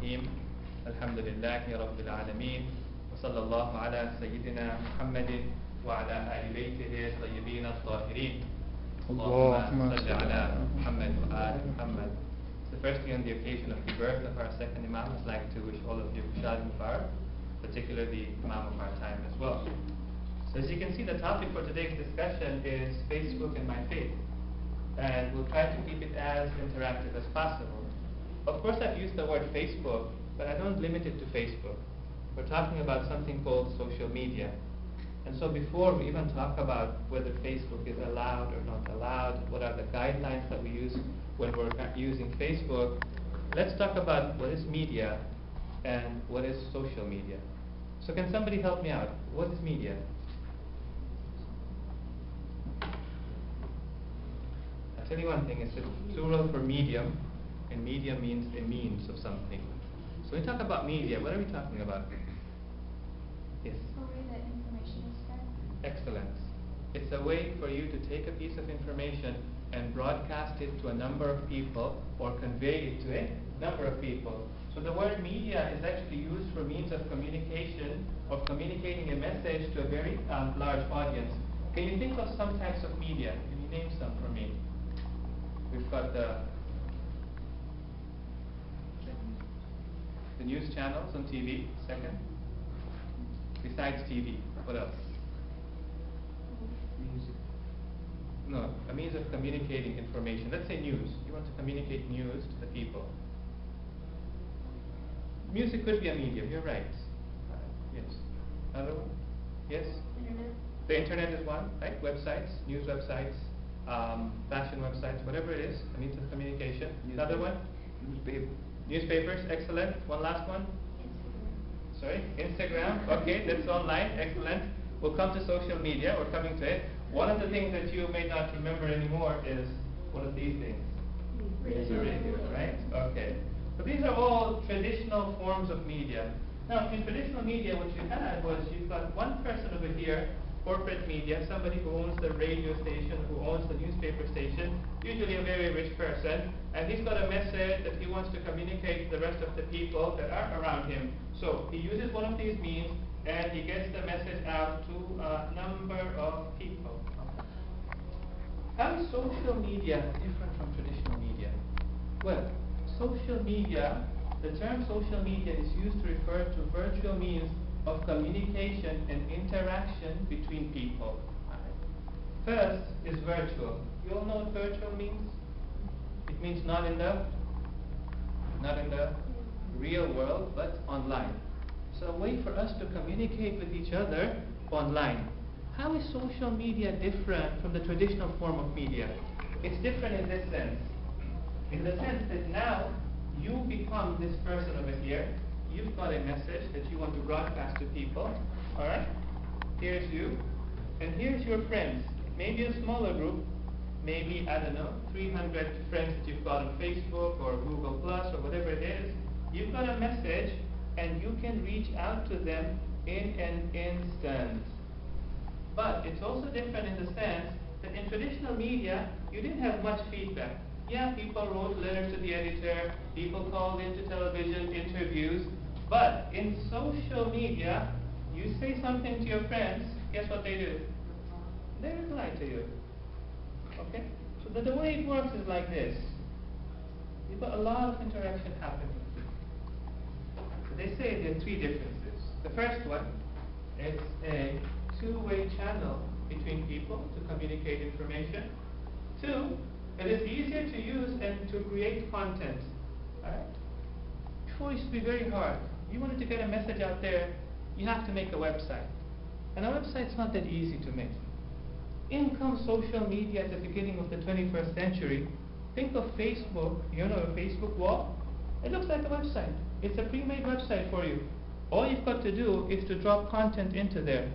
الرحيم الحمد لله رب العالمين وصلى الله على سيدنا محمد وعلى آل بيته الطيبين الطاهرين اللهم صل على محمد وآل محمد. So firstly, on the occasion of the birth of our second Imam, I'd like to wish all of you Shad Mubarak, particularly the Imam of our time as well. So as you can see, the topic for today's discussion is Facebook and my faith, and we'll try to keep it as interactive as possible. Of course, I've used the word Facebook, but I don't limit it to Facebook. We're talking about something called social media. And so before we even talk about whether Facebook is allowed or not allowed, what are the guidelines that we use when we're using Facebook, let's talk about what is media and what is social media. So can somebody help me out? What is media? I'll tell you one thing, it's a plural for medium, and media means a means of something. So when we talk about media, what are we talking about? Yes? A way that information is spread. Excellent. It's a way for you to take a piece of information and broadcast it to a number of people or convey it to a number of people. So the word media is actually used for means of communication, of communicating a message to a very large audience. Can you think of some types of media? Can you name some for me? We've got the news channels on TV, second. Besides TV, what else? Music. No, a means of communicating information. Let's say news. You want to communicate news to the people. Music could be a medium, you're right. Yes. Another one? Yes? Internet. The internet is one, right? Websites, news websites, fashion websites, whatever it is, a means of communication. Another one? Newspapers, excellent. One last one? Instagram. Sorry? Instagram, okay, that's online, excellent. We'll come to social media, we're coming to it. One of the things that you may not remember anymore is one of these things. Radio. Radio, right? Okay. So these are all traditional forms of media. Now, in traditional media, what you had was you've got one person over here, corporate media, somebody who owns the radio station, who owns the newspaper station, usually a very rich person, and he's got a message that he wants to communicate to the rest of the people that are around him. So he uses one of these means, and he gets the message out to a number of people. How is social media different from traditional media? Well, social media, the term social media is used to refer to virtual means of communication and interaction between people. First is virtual. You all know what virtual means? It means not in the real world, but online. So a way for us to communicate with each other online. How is social media different from the traditional form of media? It's different in this sense. In the sense that now you become this person over here. You've got a message that you want to broadcast to people. Alright? Here's you. And here's your friends. Maybe a smaller group. Maybe, I don't know, 300 friends that you've got on Facebook or Google Plus or whatever it is. You've got a message and you can reach out to them in an instant. But it's also different in the sense that in traditional media, you didn't have much feedback. Yeah, people wrote letters to the editor, people called into television interviews, but in social media, you say something to your friends, guess what they do? They reply to you. Okay? So the way it works is like this. You've got a lot of interaction happening. So they say there are three differences. The first one is a two-way channel between people to communicate information. Two, it is easier to use and to create content. Alright? Before it used to be very hard. You wanted to get a message out there, you have to make a website. And a website's not that easy to make. In comes social media at the beginning of the 21st century. Think of Facebook, you know a Facebook wall? It looks like a website. It's a pre-made website for you. All you've got to do is to drop content into there.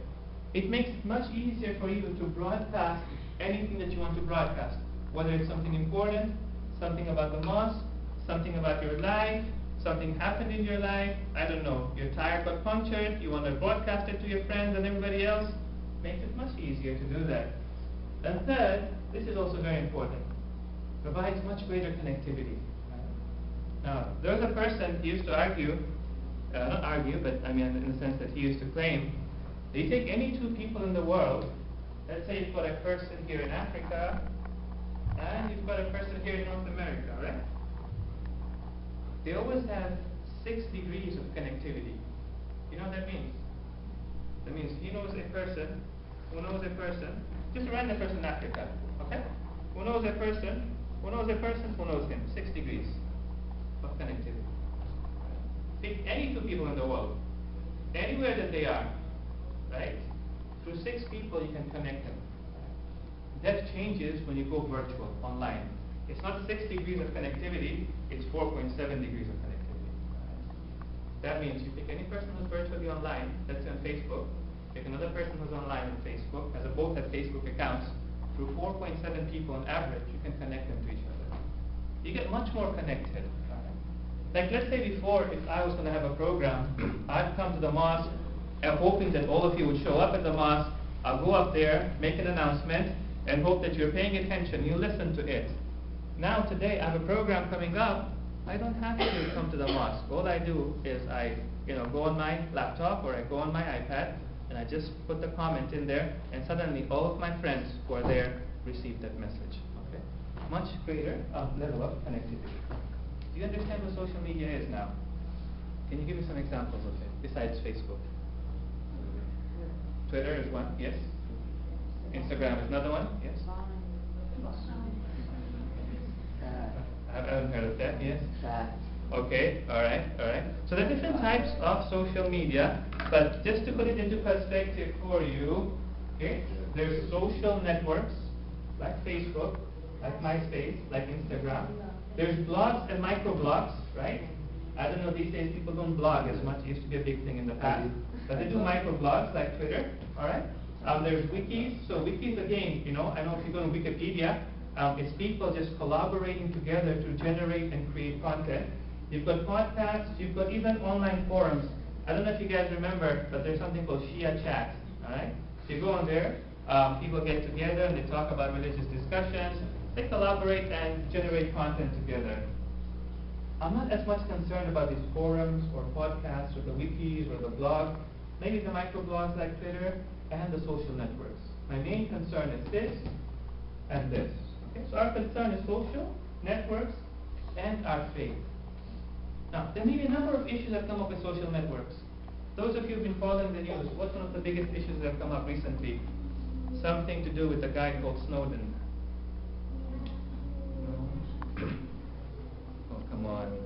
It makes it much easier for you to broadcast anything that you want to broadcast. Whether it's something important, something about the mosque, something about your life, something happened in your life, I don't know, your tire got punctured, you want to broadcast it to your friends and everybody else, makes it much easier to do that. And third, this is also very important, provides much greater connectivity. Now, there was a person, he used to argue, not argue, but I mean in the sense that he used to claim, that you take any two people in the world, let's say you've got a person here in Africa, and you've got a person here in North America, right? They always have 6 degrees of connectivity. You know what that means? That means he knows a person, who knows a person, just a random person in Africa, okay? Who knows a person, who knows a person, who knows him. 6 degrees of connectivity. Pick any two people in the world, anywhere that they are, right? Through 6 people you can connect them. That changes when you go virtual, online. It's not 6 degrees of connectivity, it's 4.7 degrees of connectivity. That means you pick any person who's virtually online, let's say on Facebook, pick another person who's online on Facebook, as both have Facebook accounts, through 4.7 people on average, you can connect them to each other. You get much more connected. Like let's say before, if I was going to have a program, I'd come to the mosque, hoping that all of you would show up at the mosque, I'll go up there, make an announcement, and hope that you're paying attention, you listen to it. Now today, I have a program coming up, I don't have to come to the mosque. All I do is I go on my laptop or I go on my iPad, and I just put the comment in there, and suddenly all of my friends who are there receive that message. Okay? Much greater level of connectivity. Do you understand what social media is now? Can you give me some examples of it, besides Facebook? Twitter is one, yes. Instagram is another one, yes. I haven't heard of that, yes. Okay, alright. So there are different types of social media, but just to put it into perspective for you, okay, there's social networks, like Facebook, like MySpace, like Instagram. There's blogs and microblogs, right? I don't know, these days people don't blog as much, it used to be a big thing in the past. But they do microblogs like Twitter, alright? There's wikis, so wikis again, I know if you go to Wikipedia, it's people just collaborating together to generate and create content. You've got podcasts, you've got even online forums. I don't know if you guys remember, but there's something called Shia Chat, alright? So you go on there, people get together and they talk about religious discussions, they collaborate and generate content together. I'm not as much concerned about these forums or podcasts or the wikis or the blogs, maybe the microblogs like Twitter and the social networks. My main concern is this and this. Okay? So our concern is social, networks, and our faith. Now, there may be a number of issues that come up with social networks. Those of you who've been following the news, what's one of the biggest issues that have come up recently? Something to do with a guy called Snowden. No? Oh, come on.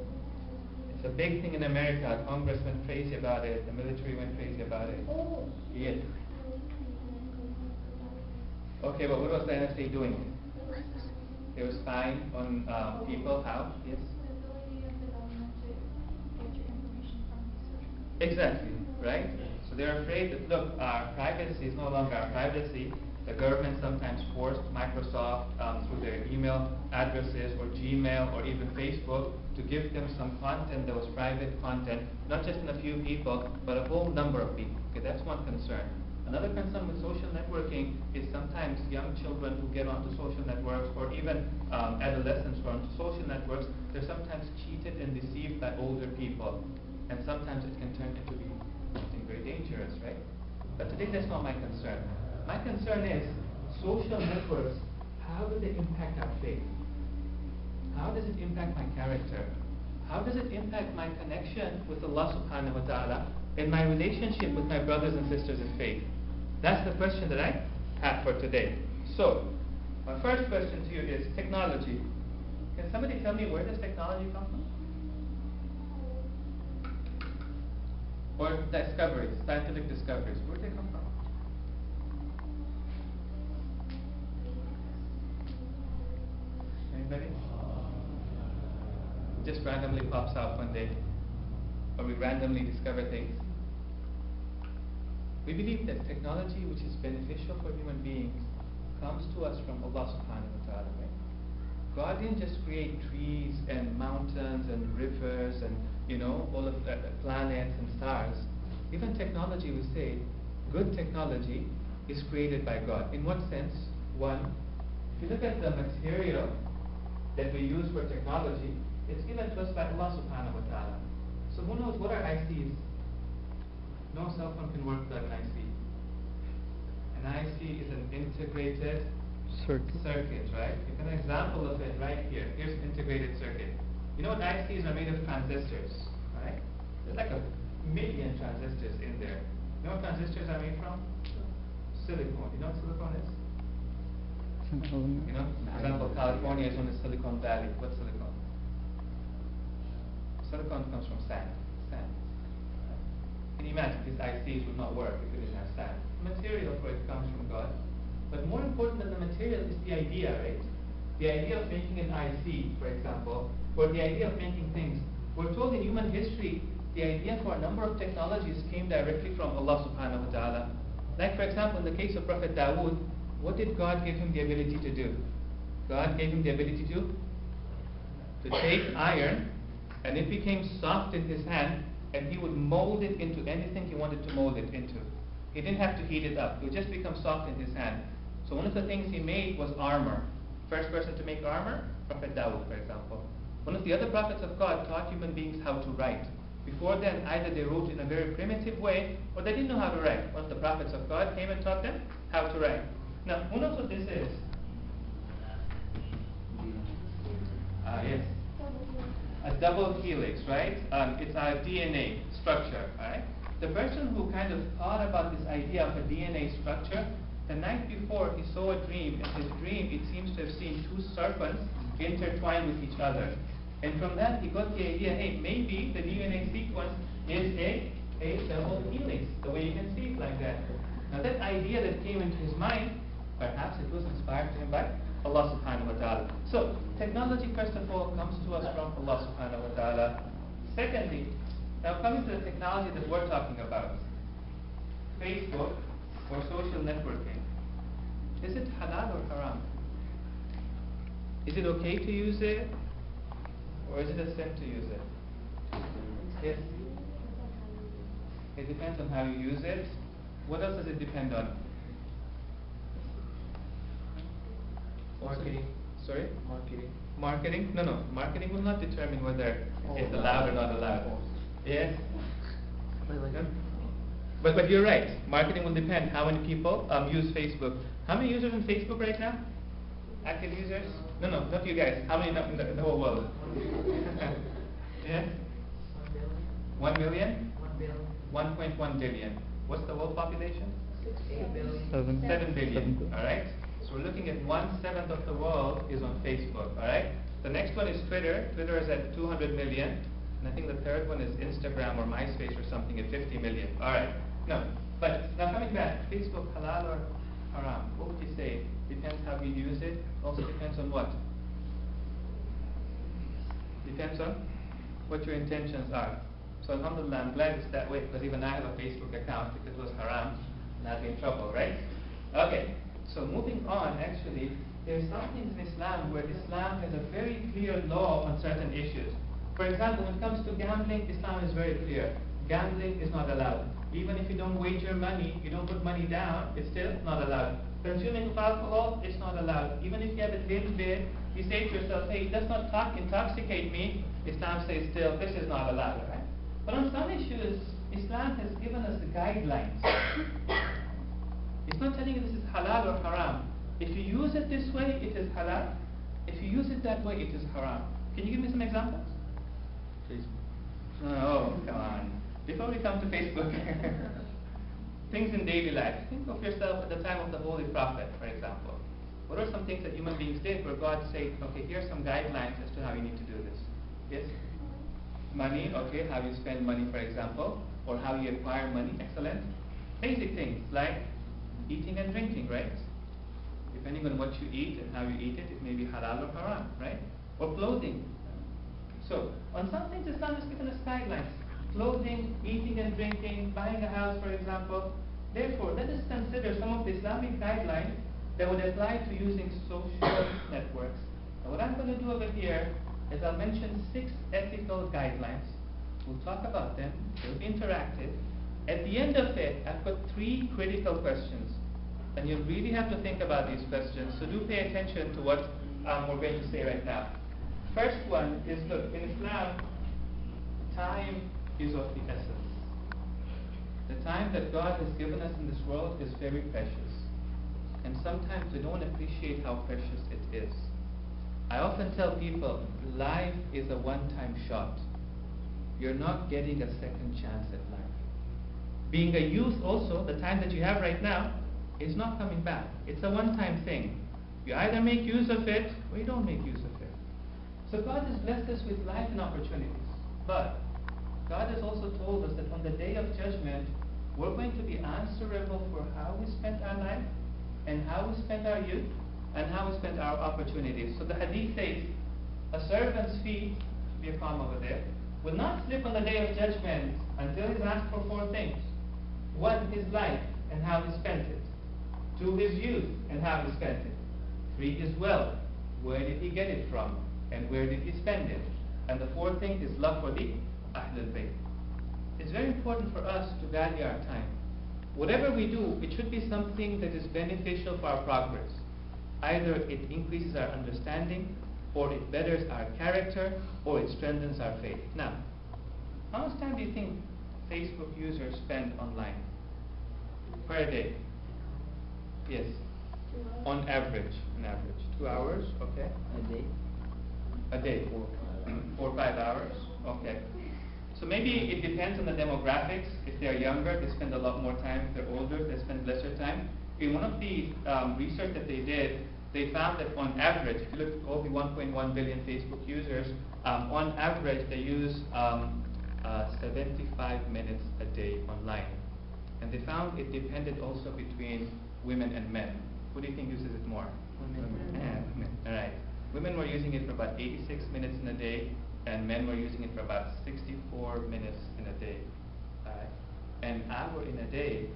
It's a big thing in America. Congress went crazy about it. The military went crazy about it. Yes. Okay, but what was the NSA doing? They were spying on people. How? Yes. Exactly, right? So they're afraid that, look, our privacy is no longer our privacy. The government sometimes forced Microsoft through their email addresses or Gmail or even Facebook to give them some content that was private content, not just in a few people, but a whole number of people. Okay, that's one concern. Another concern with social networking is sometimes young children who get onto social networks, or even adolescents who are onto social networks, they're sometimes cheated and deceived by older people. And sometimes it can turn into be something very dangerous, right? But today that's not my concern. My concern is social networks, how do they impact our faith? How does it impact my character? How does it impact my connection with Allah subhanahu wa ta'ala and my relationship with my brothers and sisters in faith? That's the question that I have for today. So, my first question to you is technology. Can somebody tell me where does technology come from? Or discoveries, scientific discoveries, where do they come from? Anybody? It just randomly pops out one day, or we randomly discover things. We believe that technology which is beneficial for human beings comes to us from Allah subhanahu wa ta'ala, right? God didn't just create trees and mountains and rivers and all of the planets and stars. Even technology, we say, good technology is created by God. In what sense? One, if you look at the material that we use for technology, It's given to us by Allah subhanahu wa ta'ala. So who knows what are ICs? No cell phone can work without an IC. An IC is an integrated circuit, right? You can an example of it right here. Here's an integrated circuit. You know what ICs are made of? Transistors, right? There's like 1,000,000 transistors in there. You know what transistors are made from? Silicon. You know what silicon is? You know, for example, California is known as Silicon Valley. What's silicon? Silicon comes from sand. Sand. Can you imagine these ICs would not work if it didn't have sand? The material for it comes from God. But more important than the material is the idea, right? The idea of making an IC, for example, or the idea of making things. We're told in human history, the idea for a number of technologies came directly from Allah subhanahu wa ta'ala. Like for example, in the case of Prophet Dawood, what did God give him the ability to do? God gave him the ability to take iron, and it became soft in his hand, and he would mold it into anything he wanted to mold it into. He didn't have to heat it up. It would just become soft in his hand. So one of the things he made was armor. First person to make armor, Prophet Dawood, for example. One of the other prophets of God taught human beings how to write. Before then, either they wrote in a very primitive way, or they didn't know how to write. One of the prophets of God came and taught them how to write. Now, who knows what this is? Yes. A double helix, right? It's our DNA structure, right? The person who kind of thought about this idea of a DNA structure, the night before he saw a dream. In his dream, it seems to have seen two serpents intertwined with each other. And from that, he got the idea, hey, maybe the DNA sequence is a double helix, the way you can see it like that. Now that idea that came into his mind, perhaps it was inspired to him by Allah subhanahu wa ta'ala. So, technology first of all comes to us from Allah subhanahu wa ta'ala. Secondly, now coming to the technology that we're talking about, Facebook or social networking, is it halal or haram? Is it okay to use it, or is it a sin to use it? Yes. It depends on how you use it. What else does it depend on? Marketing. Sorry? Marketing? No. Marketing will not determine whether it's allowed or not allowed. Yes? But you're right. Marketing will depend how many people use Facebook. How many users on Facebook right now? Active users? No, not you guys. How many in the whole world? Yeah? 1 million? 1.1 billion. What's the world population? 7 billion. Alright? So we're looking at 1/7 of the world is on Facebook. Alright? The next one is Twitter. Twitter is at 200 million. And I think the third one is Instagram or MySpace or something at 50 million. Alright. No. But now coming back, Facebook halal or haram? What would you say? Depends how you use it. Also depends on what? Depends on what your intentions are. So alhamdulillah, I'm glad it's that way, because even I have a Facebook account. If it was haram, then I'd be in trouble, right? Okay, so moving on, actually, there's some things in Islam where Islam has a very clear law on certain issues. For example, when it comes to gambling, Islam is very clear. Gambling is not allowed. Even if you don't wager money, you don't put money down, it's still not allowed. Consuming of alcohol, it's not allowed. Even if you have a little bit, you say to yourself, hey, it does not intoxicate me. Islam says still, this is not allowed, right? But on some issues, Islam has given us the guidelines. It's not telling you this is halal or haram. If you use it this way, it is halal. If you use it that way, it is haram. Can you give me some examples? Please. Oh, come on. Before we come to Facebook, things in daily life. Think of yourself at the time of the Holy Prophet, for example. What are some things that human beings did where God said, okay, here's some guidelines as to how you need to do this? Yes? Money, okay, how you spend money, for example, or how you acquire money, excellent. Basic things like eating and drinking, right? Depending on what you eat and how you eat it, it may be halal or haram, right? Or clothing. So, on some things Islam has given us guidelines. Clothing, eating and drinking, buying a house, for example. Therefore, let us consider some of the Islamic guidelines that would apply to using social networks. Now, what I'm going to do over here is I'll mention 6 ethical guidelines. We'll talk about them. They'll be interactive. At the end of it, I've got 3 critical questions. And you really have to think about these questions. So do pay attention to what we're going to say right now. First one is, look, in Islam, time is of the essence. The time that God has given us in this world is very precious. And sometimes we don't appreciate how precious it is. I often tell people, life is a one-time shot. You're not getting a second chance at life. Being a youth also, the time that you have right now, is not coming back. It's a one-time thing. You either make use of it, or you don't make use of it. So God has blessed us with life and opportunities. But God has also told us that on the day of judgment, we're going to be answerable for how we spent our life, and how we spent our youth, and how we spent our opportunities. So the hadith says, a servant's feet, be a comma over there, will not slip on the day of judgment until he's asked for four things. One, his life and how he spent it. Two, his youth and how he spent it. Three, his wealth. Where did he get it from? And where did he spend it? And the fourth thing is love for the Ahlul Bayt. It's very important for us to value our time. Whatever we do, it should be something that is beneficial for our progress. Either it increases our understanding, or it betters our character, or it strengthens our faith. Now, how much time do you think Facebook users spend online per day? Yes, on average. 2 hours, okay. A day, 4 or 5 hours, okay. So maybe it depends on the demographics. If they're younger, they spend a lot more time. If they're older, they spend lesser time. In one of the research that they did, they found that on average, if you look at all the 1.1 billion Facebook users, on average they use 75 minutes a day online. And they found it depended also between women and men. Who do you think uses it more? Women. Yeah, women. All right. Women were using it for about 86 minutes in a day, and men were using it for about 64 minutes in a day. All right? An hour in a day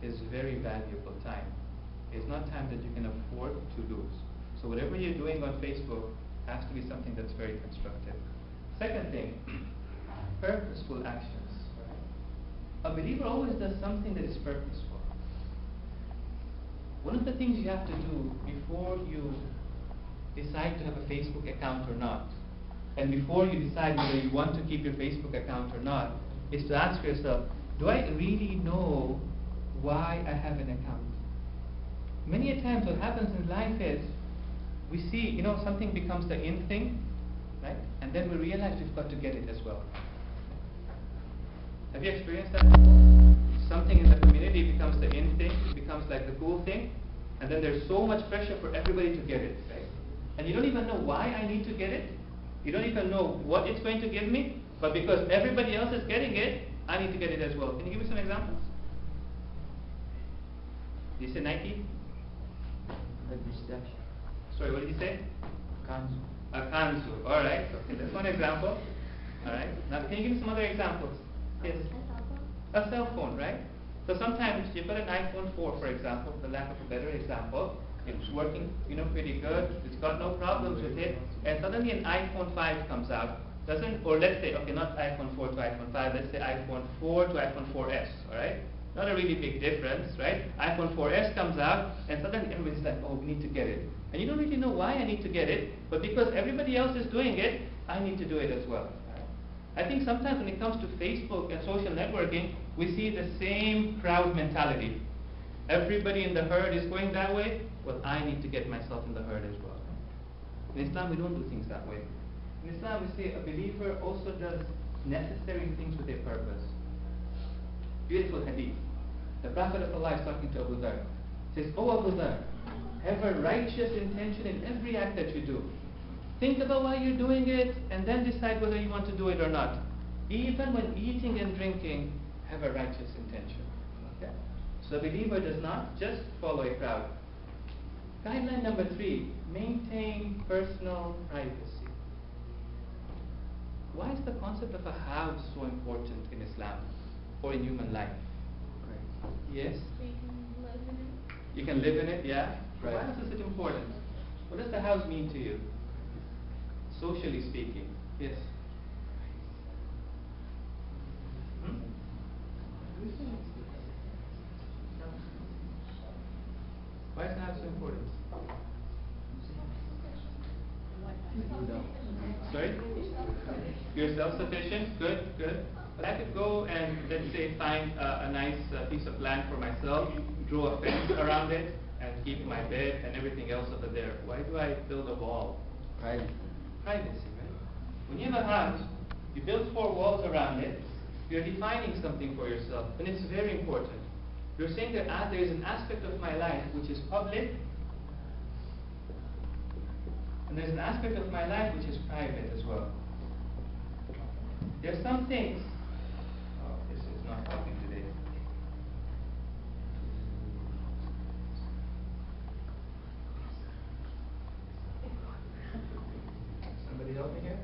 is very valuable time. It's not time that you can afford to lose. So whatever you're doing on Facebook has to be something that's very constructive. Second thing, purposeful actions. A believer always does something that is purposeful. One of the things you have to do before you decide to have a Facebook account or not, and before you decide whether you want to keep your Facebook account or not, is to ask yourself, do I really know why I have an account? Many a times what happens in life is, we see, something becomes the in thing, right? And then we realize we've got to get it as well. Have you experienced that before? Something in the community becomes the in thing, becomes like the cool thing, and then there's so much pressure for everybody to get it, right? And you don't even know why I need to get it. You don't even know what it's going to give me, but because everybody else is getting it, I need to get it as well. Can you give me some examples? Did you say Nike? Sorry, what did you say? Kanzu. A kanzu. All right. Okay, that's one example. All right. Now, can you give me some other examples? Yes. A cell phone, right? So sometimes you've got an iPhone 4, for example, for lack of a better example. It's working, pretty good. It's got no problems with it. And suddenly an iPhone 5 comes out. Or let's say, okay, not iPhone 4 to iPhone 5. Let's say iPhone 4 to iPhone 4S. All right. Not a really big difference, right? iPhone 4S comes out, and suddenly everybody's like, oh, we need to get it. And you don't really know why I need to get it, but because everybody else is doing it, I need to do it as well. I think sometimes when it comes to Facebook and social networking, we see the same crowd mentality. Everybody in the herd is going that way, well, I need to get myself in the herd as well. In Islam, we don't do things that way. In Islam, we say a believer also does necessary things with a purpose. Beautiful hadith. The Prophet of Allah is talking to Abu Dhar. He says, "Oh Abu Dhar, have a righteous intention in every act that you do. Think about why you're doing it, and then decide whether you want to do it or not. Even when eating and drinking, have a righteous intention." Okay? So a believer does not just follow a crowd. Guideline number 3, maintain personal privacy. Why is the concept of a house so important in Islam or in human life? Yes? So you can live in it. You can live in it, yeah? Right. Why is it important? What does the house mean to you? Socially speaking. Yes? Hmm? Why is the house so important? Sorry? You're self-sufficient? Good, good. But I could go and, let's say, find a nice piece of land for myself, draw a fence around it, and keep my bed and everything else over there. Why do I build a wall? Privacy. Privacy, right? When you have a house, you build 4 walls around it, you're defining something for yourself, and it's very important. You're saying that there is an aspect of my life which is public, and there's an aspect of my life which is private as well. There are some things. Oh, this is not helping today. Somebody help me here?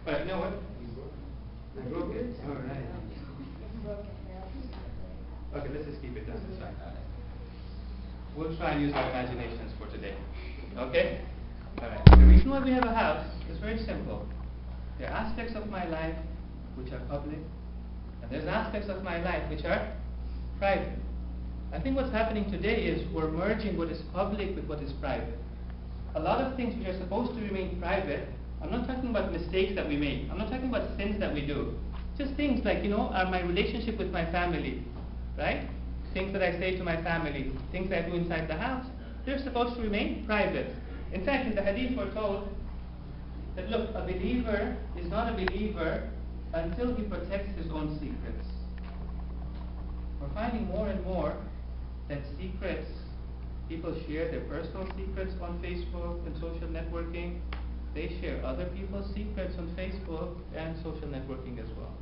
Alright, you know what? I broke it. Alright. Okay, let's just keep it down. It's fine. We'll try and use our imaginations for today. Okay? Alright. The reason why we have a house is very simple. There are aspects of my life which are public, and there's aspects of my life which are private. I think what's happening today is we're merging what is public with what is private. A lot of things which are supposed to remain private, I'm not talking about mistakes that we make. I'm not talking about sins that we do. Just things like, my relationship with my family, right? Things that I say to my family, things I do inside the house, they're supposed to remain private. In fact, in the hadith we're told that, look, a believer is not a believer until he protects his own secrets. We're finding more and more that secrets, people share their personal secrets on Facebook and social networking. They share other people's secrets on Facebook and social networking as well.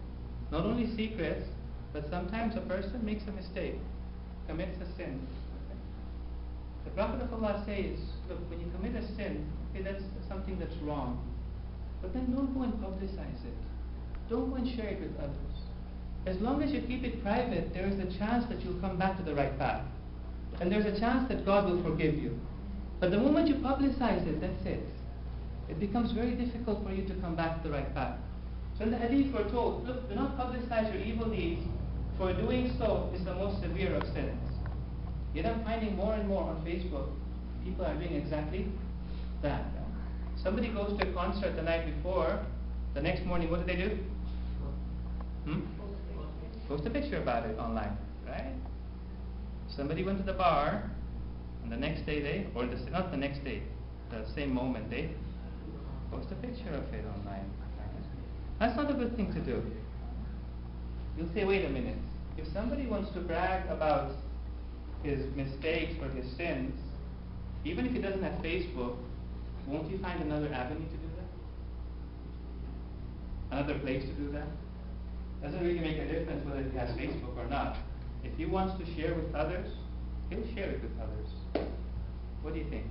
Not only secrets, but sometimes a person makes a mistake, commits a sin. The Prophet of Allah says, look, when you commit a sin, okay, that's something that's wrong. But then don't go and publicize it. Don't go and share it with others. As long as you keep it private, there is a chance that you'll come back to the right path. And there's a chance that God will forgive you. But the moment you publicize it, that's it. It becomes very difficult for you to come back to the right path. So in the hadith we're told, look, do not publicize your evil deeds, for doing so is the most severe of sins. Yet I'm finding more and more on Facebook, people are doing exactly that. Somebody goes to a concert the night before, the next morning what do? Post a picture about it online, right? Somebody went to the bar, and the next day not the next day, the same moment they post a picture of it online. That's not a good thing to do. You'll say, wait a minute. If somebody wants to brag about his mistakes or his sins, even if he doesn't have Facebook, won't he find another avenue to do that? Another place to do that? Doesn't really make a difference whether he has Facebook or not. If he wants to share with others, he'll share it with others. What do you think?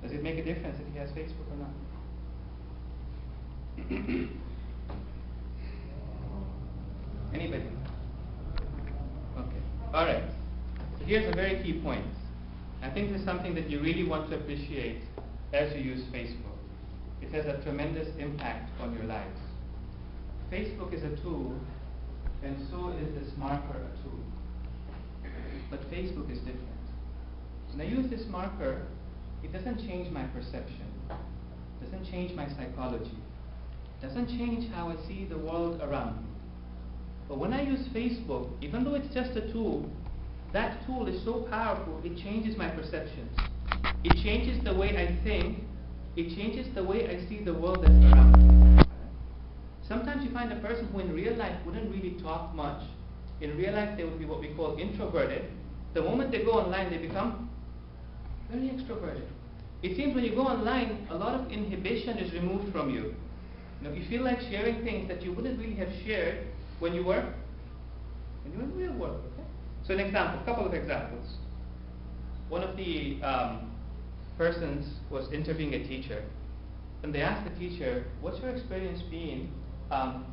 Does it make a difference if he has Facebook or not? Anybody? Okay. Alright. So here's a very key point. I think this is something that you really want to appreciate as you use Facebook. It has a tremendous impact on your lives. Facebook is a tool, and so is this marker a tool. But Facebook is different. When I use this marker, it doesn't change my perception. It doesn't change my psychology. It doesn't change how I see the world around me. But when I use Facebook, even though it's just a tool, that tool is so powerful, it changes my perceptions. It changes the way I think. It changes the way I see the world that's around me. Sometimes you find a person who in real life wouldn't really talk much. In real life they would be what we call introverted. The moment they go online, they become very extroverted. It seems when you go online, a lot of inhibition is removed from you. You feel like sharing things that you wouldn't really have shared when you were in real world. Okay? So a couple of examples. One of the persons was interviewing a teacher, and they asked the teacher, what's your experience been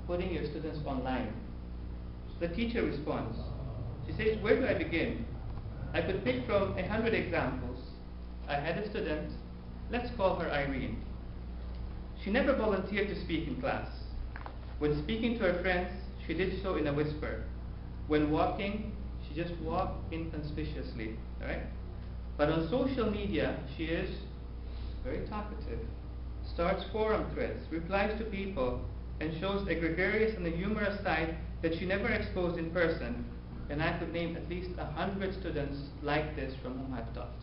putting your students online? The teacher responds. She says, where do I begin? I could pick from 100 examples. I had a student, let's call her Irene. She never volunteered to speak in class. When speaking to her friends, she did so in a whisper. When walking, she just walked inconspicuously, right? But on social media, she is very talkative, starts forum threads, replies to people, and shows a gregarious and a humorous side that she never exposed in person. And I could name at least 100 students like this from whom I've taught.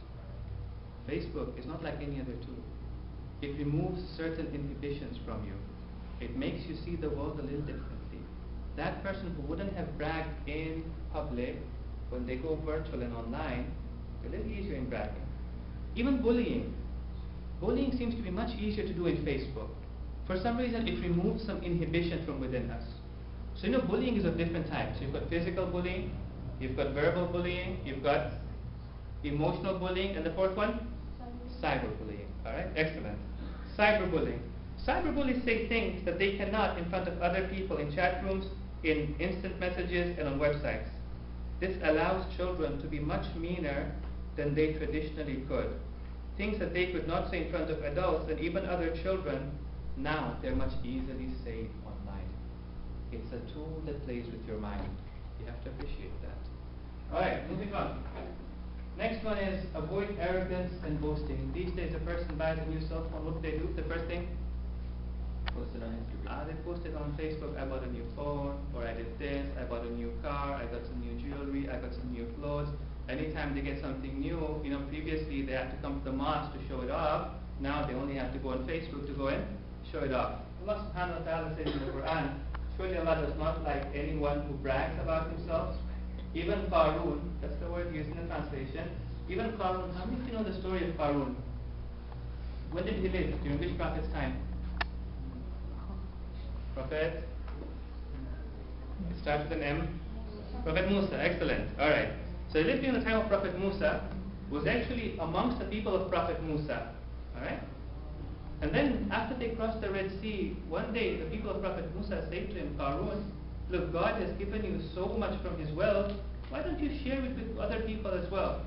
Facebook is not like any other tool. It removes certain inhibitions from you. It makes you see the world a little differently. That person who wouldn't have bragged in public, when they go virtual and online, it's a little easier in bragging. Even bullying. Bullying seems to be much easier to do in Facebook. For some reason, it removes some inhibition from within us. So bullying is of different types. You've got physical bullying, you've got verbal bullying, you've got emotional bullying, and the fourth one? Cyberbullying. Alright, excellent. Cyberbullying. Cyberbullies say things that they cannot in front of other people in chat rooms, in instant messages, and on websites. This allows children to be much meaner than they traditionally could. Things that they could not say in front of adults and even other children, now they're much easily said online. It's a tool that plays with your mind. You have to appreciate that. Alright, moving on. Next one is avoid arrogance and boasting. These days a person buys a new cell phone, what do they do? The first thing? Post it on Instagram. They post it on Facebook, I bought a new phone, or I did this, I bought a new car, I got some new jewelry, I got some new clothes. Anytime they get something new, previously they had to come to the mosque to show it off. Now they only have to go on Facebook to go and show it off. Allah subhanahu wa ta'ala says in the Quran, surely Allah does not like anyone who brags about himself. Even Qarun, that's the word used in the translation. Even Qarun, how many of you know the story of Qarun? When did he live? During which prophet's time? Prophet? It starts with an M. Prophet Musa, excellent. Alright. So he lived during the time of Prophet Musa, was actually amongst the people of Prophet Musa. Alright? And then after they crossed the Red Sea, one day the people of Prophet Musa said to him, Qarun, look, God has given you so much from his wealth, why don't you share it with other people as well?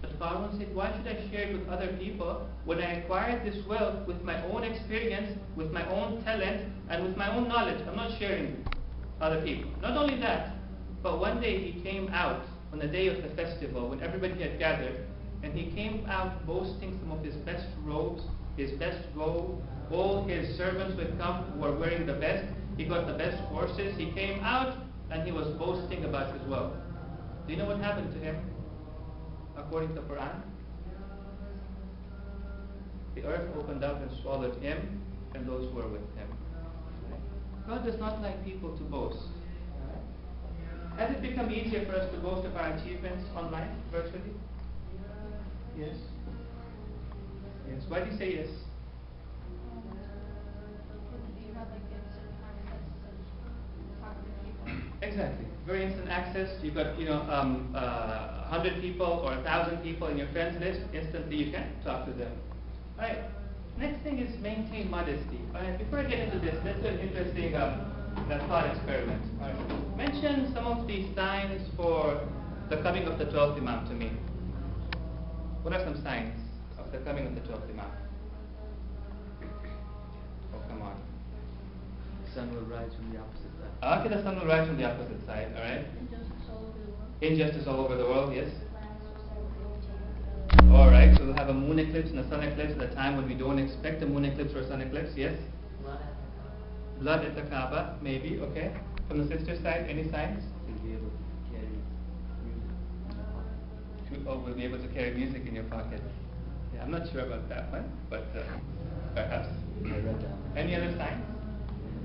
But Qarun said, why should I share it with other people when I acquired this wealth with my own experience, with my own talent, and with my own knowledge? I'm not sharing with other people. Not only that, but one day he came out on the day of the festival when everybody had gathered, and he came out boasting some of his best robes, his best gold. All his servants would come who were wearing the best. He got the best horses. He came out and he was boasting about his wealth. Do you know what happened to him? According to the Quran, the earth opened up and swallowed him and those who were with him. God does not like people to boast. Has it become easier for us to boast of our achievements online, virtually? Yes. Yes. Why do you say yes? Exactly. Very instant access. You've got 100 people or 1,000 people in your friends list. Instantly you can talk to them. All right. Next thing is maintain modesty. All right. Before I get into this, let's do an interesting thought experiment. All right. Mention some of the signs for the coming of the 12th Imam to me. What are some signs of the coming of the 12th Imam? Oh, come on. The sun will rise from the opposite side. Okay, the sun will rise from the opposite side, alright? Injustice all over the world, yes? Alright, so we'll have a moon eclipse and a sun eclipse at a time when we don't expect a moon eclipse or a sun eclipse, yes? Blood at the Kaaba, maybe, okay? From the sister's side, any signs? You'll be able to carry music. Oh, we'll be able to carry music in your pocket. Yeah, I'm not sure about that one, but perhaps. I read that. Any other signs?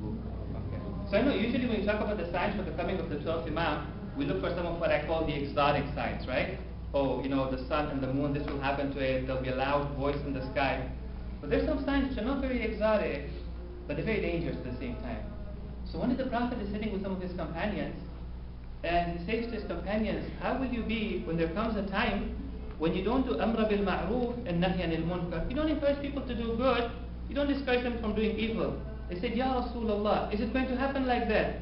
Okay. So I know usually when you talk about the signs for the coming of the 12th Imam, we look for some of what I call the exotic signs, right? Oh, the sun and the moon, this will happen to it, there'll be a loud voice in the sky. But there's some signs which are not very exotic, but they're very dangerous at the same time. So one day the Prophet is sitting with some of his companions, and he says to his companions, how will you be when there comes a time when you don't do amra bil ma'roof and nahy anil munkar, you don't encourage people to do good, you don't discourage them from doing evil. They said, Ya Rasulullah, is it going to happen like that?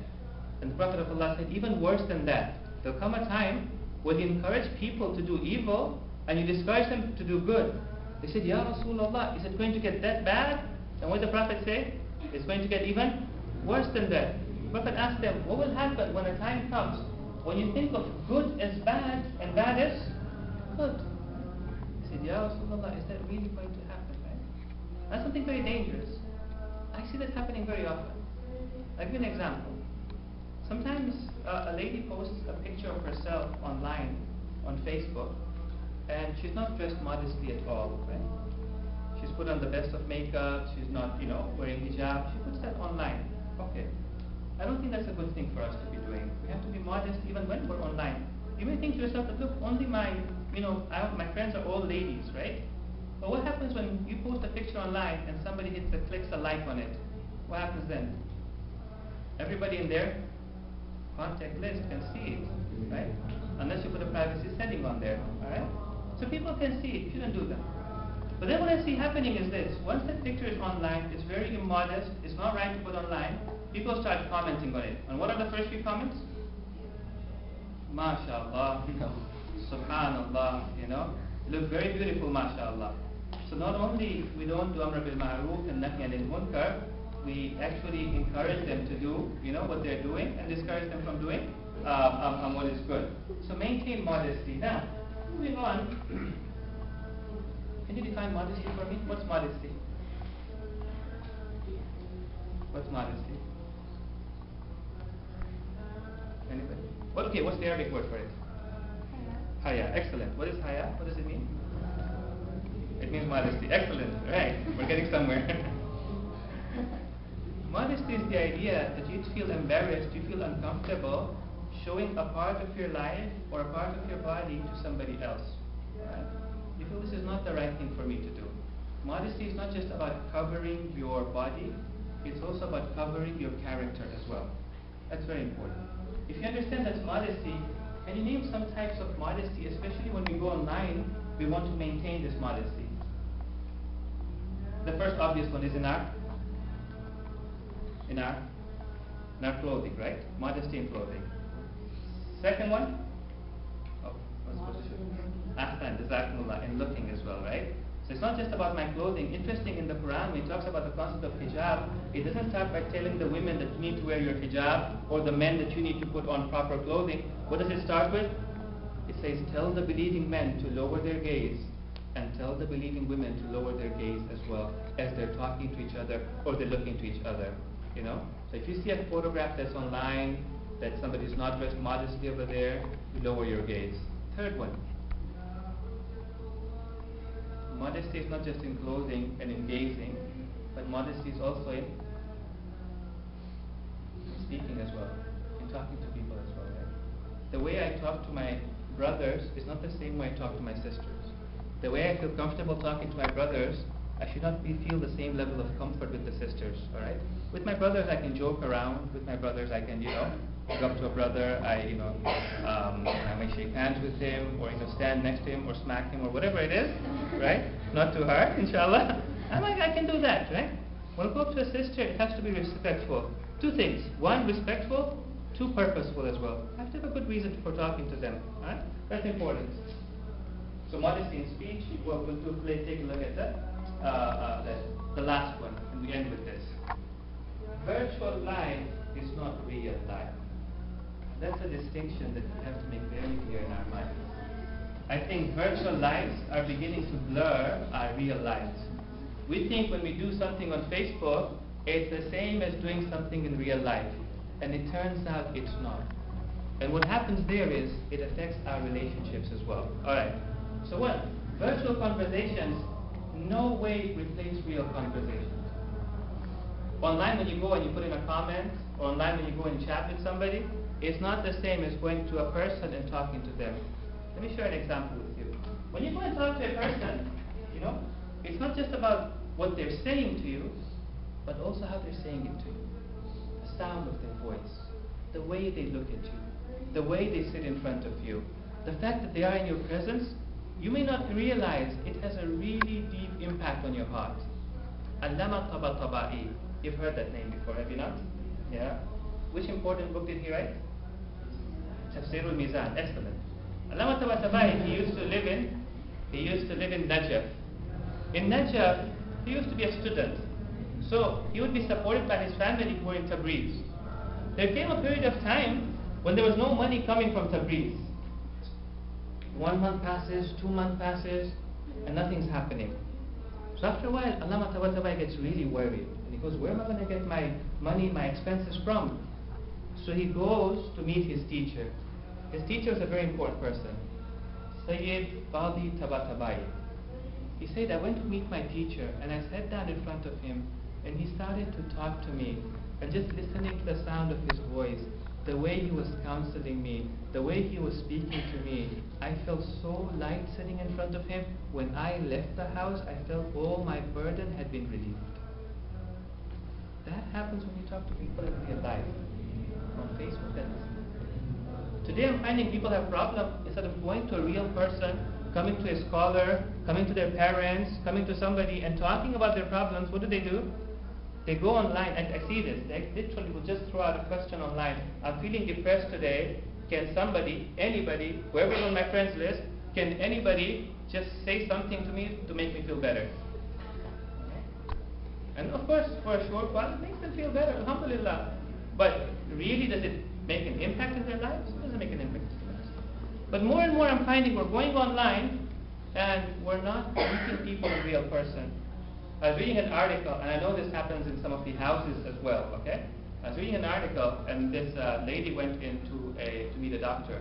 And the Prophet of Allah said, even worse than that. There'll come a time when you encourage people to do evil and you discourage them to do good. They said, Ya Rasulullah, is it going to get that bad? And what did the Prophet say? It's going to get even worse than that. The Prophet asked them, what will happen when a time comes when you think of good as bad and bad as good? They said, Ya Rasulullah, is that really going to happen, right? That's something very dangerous. I see that happening very often. I'll give you an example. Sometimes a lady posts a picture of herself online on Facebook, and she's not dressed modestly at all, right? She's put on the best of makeup, she's not, wearing hijab, she puts that online. Okay. I don't think that's a good thing for us to be doing. We have to be modest even when we're online. You may think to yourself that, look, only my friends are all ladies, right? But what happens when you post a picture online and somebody clicks a like on it? What happens then? Everybody in their contact list can see it, right? Unless you put a privacy setting on there, alright? So people can see it, you shouldn't do that. But then what I see happening is this: once that picture is online, it's very immodest, it's not right to put online, people start commenting on it. And what are the first few comments? MashaAllah, Subhanallah, you look very beautiful, MashaAllah. So not only we don't do amr bil ma'roof and nahy anil munkar, we actually encourage them to do, what they're doing, and discourage them from doing what is good. So maintain modesty. Now, moving on. Can you define modesty for me? What's modesty? What's modesty? Anybody? Okay, what's the Arabic word for it? Haya. Excellent. What is haya? What does it mean? It means modesty. Excellent. Right. We're getting somewhere. Modesty is the idea that you feel embarrassed, you feel uncomfortable showing a part of your life or a part of your body to somebody else. Right? You feel this is not the right thing for me to do. Modesty is not just about covering your body, it's also about covering your character as well. That's very important. If you understand that's modesty, can you name some types of modesty, especially when we go online, we want to maintain this modesty? The first obvious one is in our clothing, right? Modesty in clothing. Second one? Oh, I was supposed to show. Ahsan, jazakumullah, in looking as well, right? So it's not just about my clothing. Interesting, in the Quran, when it talks about the concept of hijab, it doesn't start by telling the women that you need to wear your hijab, or the men that you need to put on proper clothing. What does it start with? It says, tell the believing men to lower their gaze, and tell the believing women to lower their gaze as well, as they're talking to each other, or they're looking to each other. So if you see a photograph that's online, that somebody's not dressed modestly over there, you lower your gaze. Third one. Modesty is not just in clothing and in gazing, but modesty is also in speaking as well, in talking to people as well, right? The way I talk to my brothers is not the same way I talk to my sisters. The way I feel comfortable talking to my brothers, I should not feel the same level of comfort with the sisters, alright? With my brothers I can joke around, with my brothers I can, go up to a brother, I may shake hands with him, or stand next to him, or smack him, or whatever it is, right? Not too hard, inshallah. I can do that, right? When I go up to a sister, it has to be respectful. Two things: one, respectful; two, purposeful as well. I have to have a good reason for talking to them, right? That's important. So modesty in speech. We'll take a look at the last one, and we end with this. Virtual life is not real life. That's a distinction that we have to make very clear in our minds. I think virtual lives are beginning to blur our real lives. We think when we do something on Facebook, it's the same as doing something in real life. And it turns out it's not. And what happens there is, it affects our relationships as well. Alright, so what? Virtual conversations no way replace real conversations. Online, when you go and you put in a comment, or online when you go and chat with somebody, it's not the same as going to a person and talking to them. Let me share an example with you. When you go and talk to a person, it's not just about what they're saying to you, but also how they're saying it to you. The sound of their voice, the way they look at you, the way they sit in front of you, the fact that they are in your presence you may not realize it has a really deep impact on your heart. Allama Tabatabai. You've heard that name before, have you not? Yeah. Which important book did he write? Tafsirul Mizan. Excellent. Allama Tabatabai, he used to live in Najaf. In Najaf, he used to be a student. So he would be supported by his family who were in Tabriz. There came a period of time when there was no money coming from Tabriz. 1 month passes, 2 months passes, and nothing's happening. So after a while, Allama Tabatabai gets really worried. And he goes, where am I going to get my money, my expenses from? So he goes to meet his teacher. His teacher is a very important person, Sayyid Qadi Tabatabai. He said, I went to meet my teacher, and I sat down in front of him, and he started to talk to me. And just listening to the sound of his voice, the way he was counseling me, the way he was speaking to me, I felt so light sitting in front of him. When I left the house, I felt all my burden had been relieved. That happens when you talk to people in real life, on Facebook and today I'm finding people have problems. Instead of going to a real person, coming to a scholar, coming to their parents, coming to somebody and talking about their problems, what do? They go online, and I see this. They literally will just throw out a question online. I'm feeling depressed today. Can somebody, anybody, whoever is on my friends list, can anybody just say something to me to make me feel better? And of course, for a short while, it makes them feel better, alhamdulillah. But really, does it make an impact in their lives? It doesn't make an impact in their lives. But more and more I'm finding we're going online, and we're not meeting people in real person. I was reading an article, and I know this happens in some of the houses as well, okay? I was reading an article, and this lady went in to meet a doctor.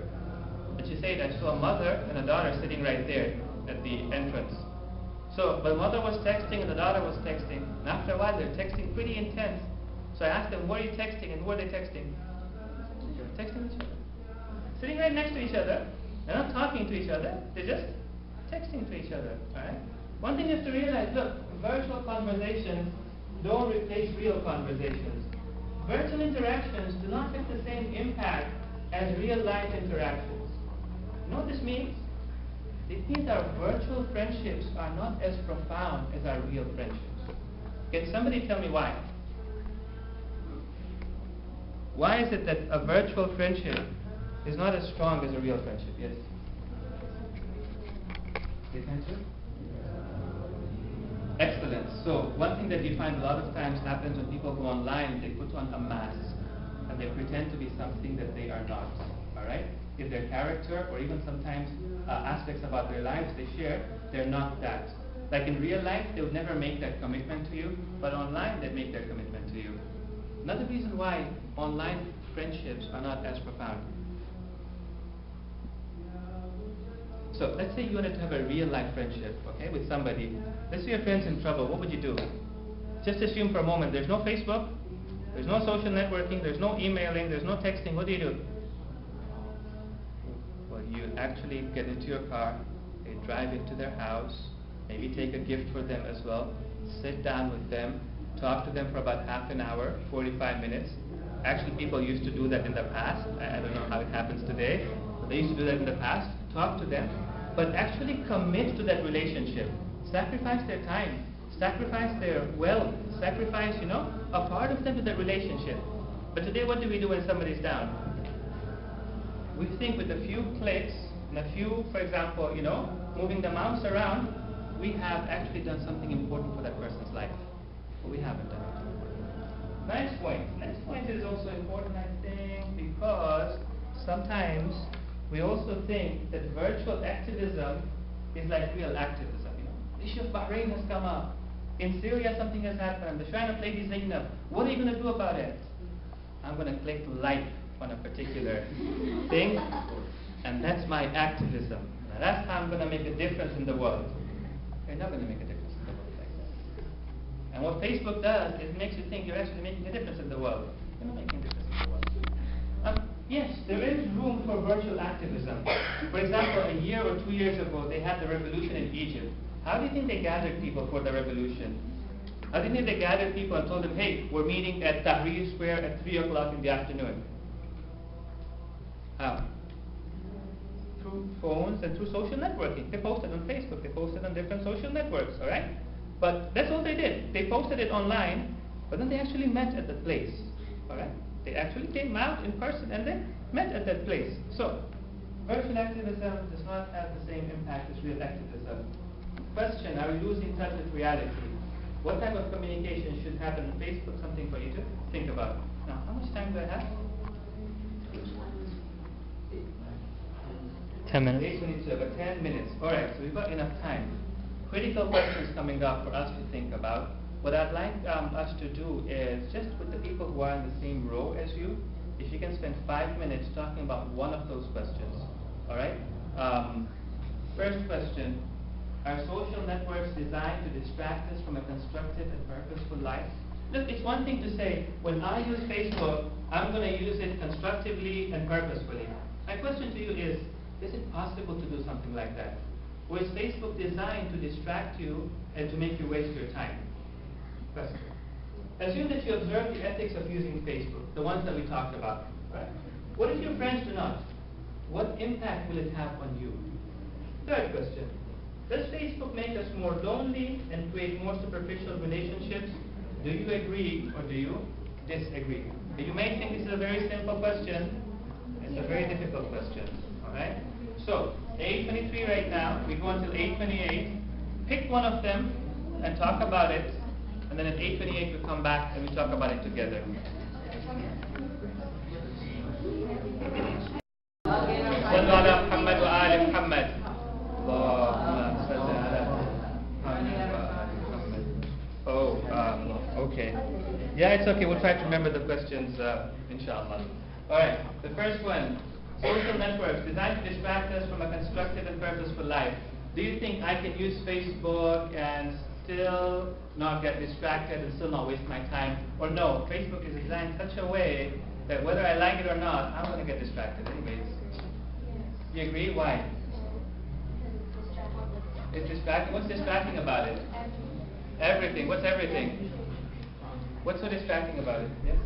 And she said, I saw a mother and a daughter sitting right there at the entrance. So the mother was texting and the daughter was texting. And after a while, they're texting pretty intense. So I asked them, what are you texting, and who are they texting? They're texting each other. Sitting right next to each other. They're not talking to each other. They're just texting to each other, all right? One thing you have to realize, look, virtual conversations don't replace real conversations. Virtual interactions do not have the same impact as real life interactions. You know what this means? It means our virtual friendships are not as profound as our real friendships. Can somebody tell me why? Why is it that a virtual friendship is not as strong as a real friendship? Yes? Yes, answer? Excellent. So one thing that you find a lot of times happens when people go online, they put on a mask and they pretend to be something that they are not. All right? If their character or even sometimes aspects about their lives they share, they're not that. Like in real life, they would never make that commitment to you, but online they make that commitment to you. Another reason why online friendships are not as profound. So let's say you wanted to have a real life friendship, okay, with somebody. Let's say your friend's in trouble. What would you do? Just assume for a moment there's no Facebook, there's no social networking, there's no emailing, there's no texting. What do? Well, you actually get into your car, you drive into their house, maybe take a gift for them as well, sit down with them, talk to them for about half an hour, 45 minutes. Actually, people used to do that in the past. I don't know how it happens today, but they used to do that in the past. Talk to them, but actually commit to that relationship. Sacrifice their time, sacrifice their wealth, sacrifice, a part of them to that relationship. But today, what do we do when somebody's down? We think with a few clicks and a few, for example, moving the mouse around, we have actually done something important for that person's life. But we haven't done it. Next point. Next point is also important, I think, because sometimes we also think that virtual activism is like real activism. The issue of Bahrain has come up. In Syria, something has happened. The shrine of Lady Zainab. What are you going to do about it? I'm going to click like on a particular thing, and that's my activism. Now that's how I'm going to make a difference in the world. You're not going to make a difference in the world like that. And what Facebook does is it makes you think you're actually making a difference in the world. You're not making a difference in the world. Yes, there is room for virtual activism. For example, a year or 2 years ago, they had the revolution in Egypt. How do you think they gathered people for the revolution? How do you think they gathered people and told them, hey, we're meeting at Tahrir Square at 3 o'clock in the afternoon? How? through phones and through social networking. They posted on Facebook, they posted on different social networks, alright? But that's all they did. They posted it online, but then they actually met at the place, alright? They actually came out in person and they met at that place. So, virtual activism does not have the same impact as real activism. Question, are we losing touch with reality? What type of communication should happen on Facebook? Something for you to think about. Now, how much time do I have? 10 minutes. 8:22, about 10 minutes. Alright, so we've got enough time. Critical questions coming up for us to think about. What I'd like us to do is, just with the people who are in the same row as you, if you can spend 5 minutes talking about one of those questions. Alright? First question, are social networks designed to distract us from a constructive and purposeful life? Look, it's one thing to say, when I use Facebook, I'm going to use it constructively and purposefully. My question to you is it possible to do something like that? Or is Facebook designed to distract you and to make you waste your time? Question. Assume that you observe the ethics of using Facebook, the ones that we talked about. Right? What if your friends do not? What impact will it have on you? Third question. Does Facebook make us more lonely and create more superficial relationships? Do you agree or do you disagree? You may think this is a very simple question. It's a very difficult question. Alright? So, 8:23 right now. We go until 8:28. Pick one of them and talk about it. And then at 8:28 we come back and we talk about it together. صلوا على محمد وآل محمد. اللهم صل على محمد وآل محمد. Oh, okay. Yeah, it's okay. We'll try to remember the questions, inshallah. Alright, the first one. Social networks designed to distract us from a constructive and purposeful life. Do you think I can use Facebook and still not get distracted and still not waste my time? Or no, Facebook is designed in such a way that whether I like it or not, I'm going to get distracted anyways. You agree? Why? It's distracting. What's distracting about it? Everything. What's everything? What's so distracting about it? Yes?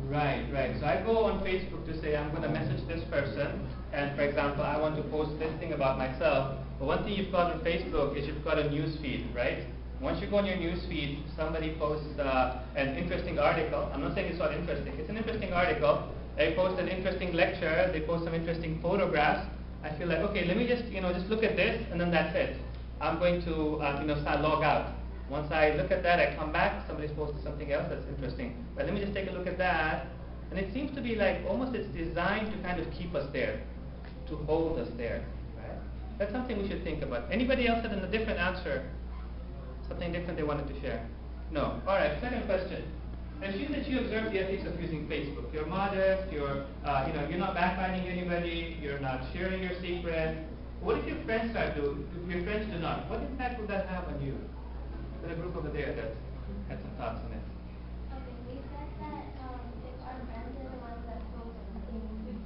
Right. So I go on Facebook to say I'm going to message this person, and for example, I want to post this thing about myself. But one thing you've got on Facebook is you've got a news feed, right? Once you go on your news feed, somebody posts an interesting article. I'm not saying it's not interesting. It's an interesting article. They post an interesting lecture. They post some interesting photographs. I feel like, okay, let me just look at this, and then that's it. I'm going to start log out. Once I look at that, I come back, somebody's posted something else that's interesting. But let me just take a look at that. And it seems to be like almost it's designed to kind of keep us there, to hold us there. Right? That's something we should think about. Anybody else had a different answer? Something different they wanted to share? No. Alright, second question. Assume that you observe the ethics of using Facebook. You're modest, you're not backbiting anybody, you're not sharing your secret. What if your friends start to, if your friends do not? What impact will that have on you? There's a group over there that had some thoughts on it. Okay, we said that if our friends are the ones that post things,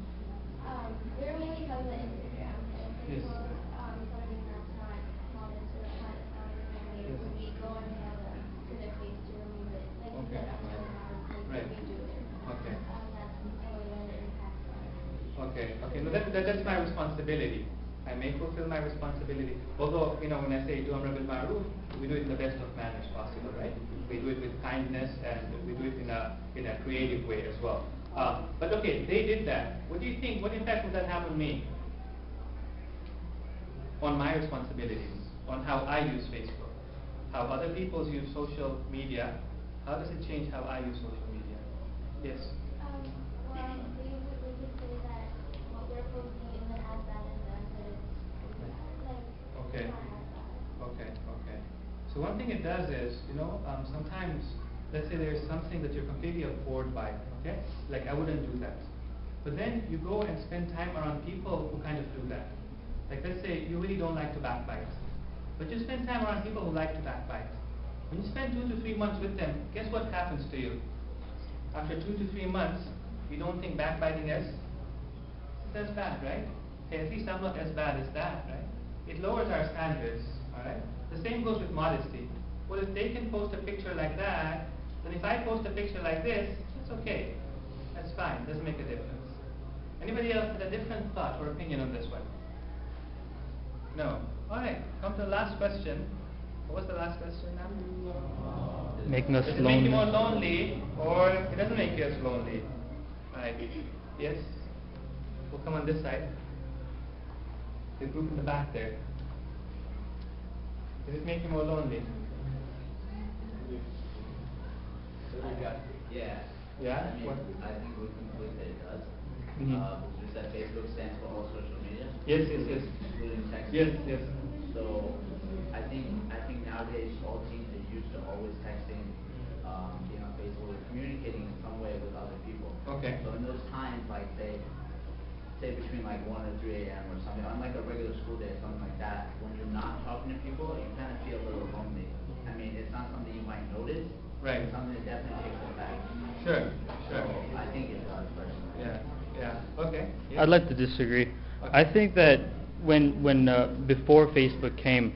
we're mainly talking about Instagram. And if they Yes. post something that's not modest or not family, we go and tell them to their face to remove it. Like you Okay. said, like Right. we do it. Okay. That's the way that it impacts us. Okay. No, that's my responsibility. I may fulfill my responsibility. Although, when I say do amr bil ma'ruf, we do it in the best of manners possible, right? We do it with kindness and we do it in a creative way as well. But okay, they did that. What do you think? What impact would that have on me? On my responsibilities, on how I use Facebook, how other people use social media. How does it change how I use social media? Yes. Well, we could say that what we're posting isn't as bad as them, but it's like Okay. not as bad. Okay. So one thing it does is, sometimes, let's say there's something that you're completely abhorred by, okay? Like, I wouldn't do that. But then you go and spend time around people who kind of do that. Like, let's say you really don't like to backbite. But you spend time around people who like to backbite. When you spend 2 to 3 months with them, guess what happens to you? After 2 to 3 months, you don't think backbiting is as bad, right? Okay, at least I'm not as bad as that, right? It lowers our standards, alright? The same goes with modesty. Well, if they can post a picture like that, Then if I post a picture like this, it's okay. That's fine. Doesn't make a difference. Anybody else had a different thought or opinion on this one? No. All right. Come to the last question. What was the last question now? Making us Does it lonely. make you more lonely, or it doesn't make you as lonely? Right. Yes. We'll come on this side. The group in the back there. Does it make you more lonely? Yeah. Yeah? I mean, What? I think we conclude that it does. Mhm. Just that Facebook stands for all social media. Yes, yes, yes. Including texting. Yes, yes. So I think nowadays all teens are used to always texting, being on Facebook, or communicating in some way with other people. Okay. So in those times, like say between like 1 or 3 a.m. or something, on like a regular school day or something like that, when you're not talking to people, you kind of feel a little lonely. I mean, it's not something you might notice. Right. It's something that definitely takes effect. Sure, sure. So I think it does personally. Yeah, yeah. Okay. Yes. I'd like to disagree. Okay. I think that when before Facebook came,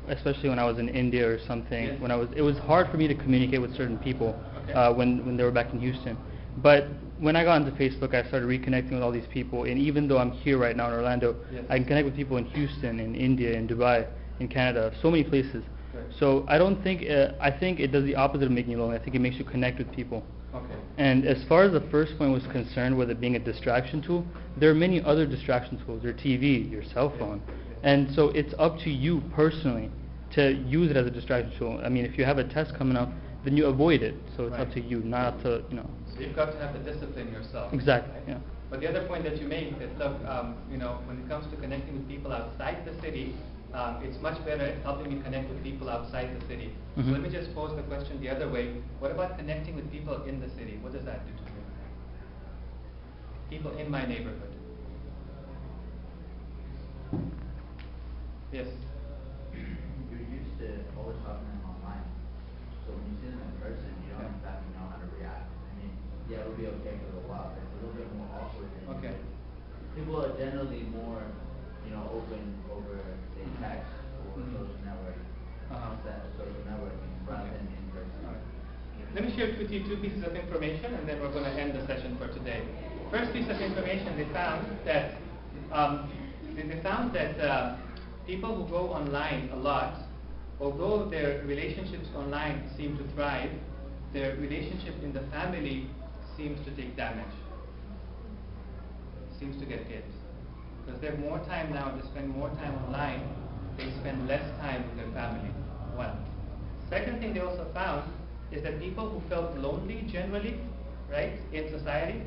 especially when I was in India or something, Yes. it was hard for me to communicate with certain people Okay. when they were back in Houston. But when I got into Facebook, I started reconnecting with all these people, and even though I'm here right now in Orlando, Yes. I can connect with people in Houston, in India, in Dubai, in Canada, so many places. Right. So I don't think I think it does the opposite of making you lonely. I think it makes you connect with people. Okay. And as far as the first point was concerned, with it being a distraction tool, there are many other distraction tools. Your TV, your cell phone. And so it's up to you personally to use it as a distraction tool. I mean, if you have a test coming up, then you avoid it. So it's up Right. to you, not up to, So you've got to have the discipline yourself. Exactly, right? yeah. But the other point that you make is, look, when it comes to connecting with people outside the city, it's much better at helping you connect with people outside the city. So Mhm. let me just pose the question the other way. What about connecting with people in the city? What does that do to you? People in my neighborhood. Yes. You're used to always talking to them online. So when you see them in person, you don't Yeah. exactly know how to react. I mean, yeah, it'll be okay for a while, but it's a little bit more awkward than Okay. people are generally more, open over say text or Mhm. social networking, social networking rather Okay. than in person. All right. Let me share with you two pieces of information, and then we're going to end the session for today. First piece of information, they found that people who go online a lot, although their relationships online seem to thrive, their relationship in the family seems to take damage, seems to get hit. Because they have more time now to spend more time online, they spend less time with their family. One. Second thing they also found is that people who felt lonely generally, right, in society,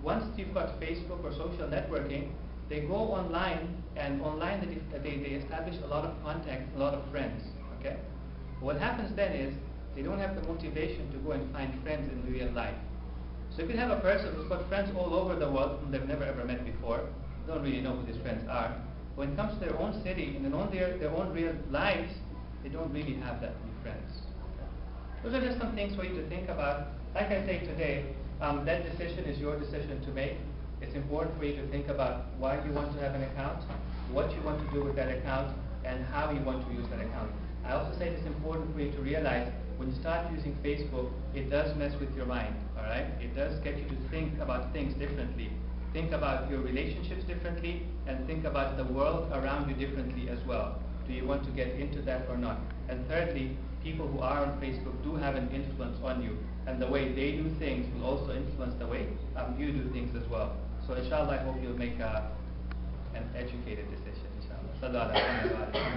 once you've got Facebook or social networking, they go online, and online they establish a lot of contacts, a lot of friends. Okay? What happens then is they don't have the motivation to go and find friends in real life. So if you have a person who's got friends all over the world whom they've never ever met before, don't really know who these friends are, when it comes to their own city and their own real lives, they don't really have that many friends. Those are just some things for you to think about. Like I say today, that decision is your decision to make. It's important for you to think about why you want to have an account, what you want to do with that account, and how you want to use that account. I also say it's important for you to realize when you start using Facebook, it does mess with your mind, all right? It does get you to think about things differently. Think about your relationships differently, and think about the world around you differently as well. Do you want to get into that or not? And thirdly, people who are on Facebook do have an influence on you, and the way they do things will also influence the way you do things as well. So inshallah, I hope you'll make an educated decision, inshallah. Sallallahu alaihi wa sallam.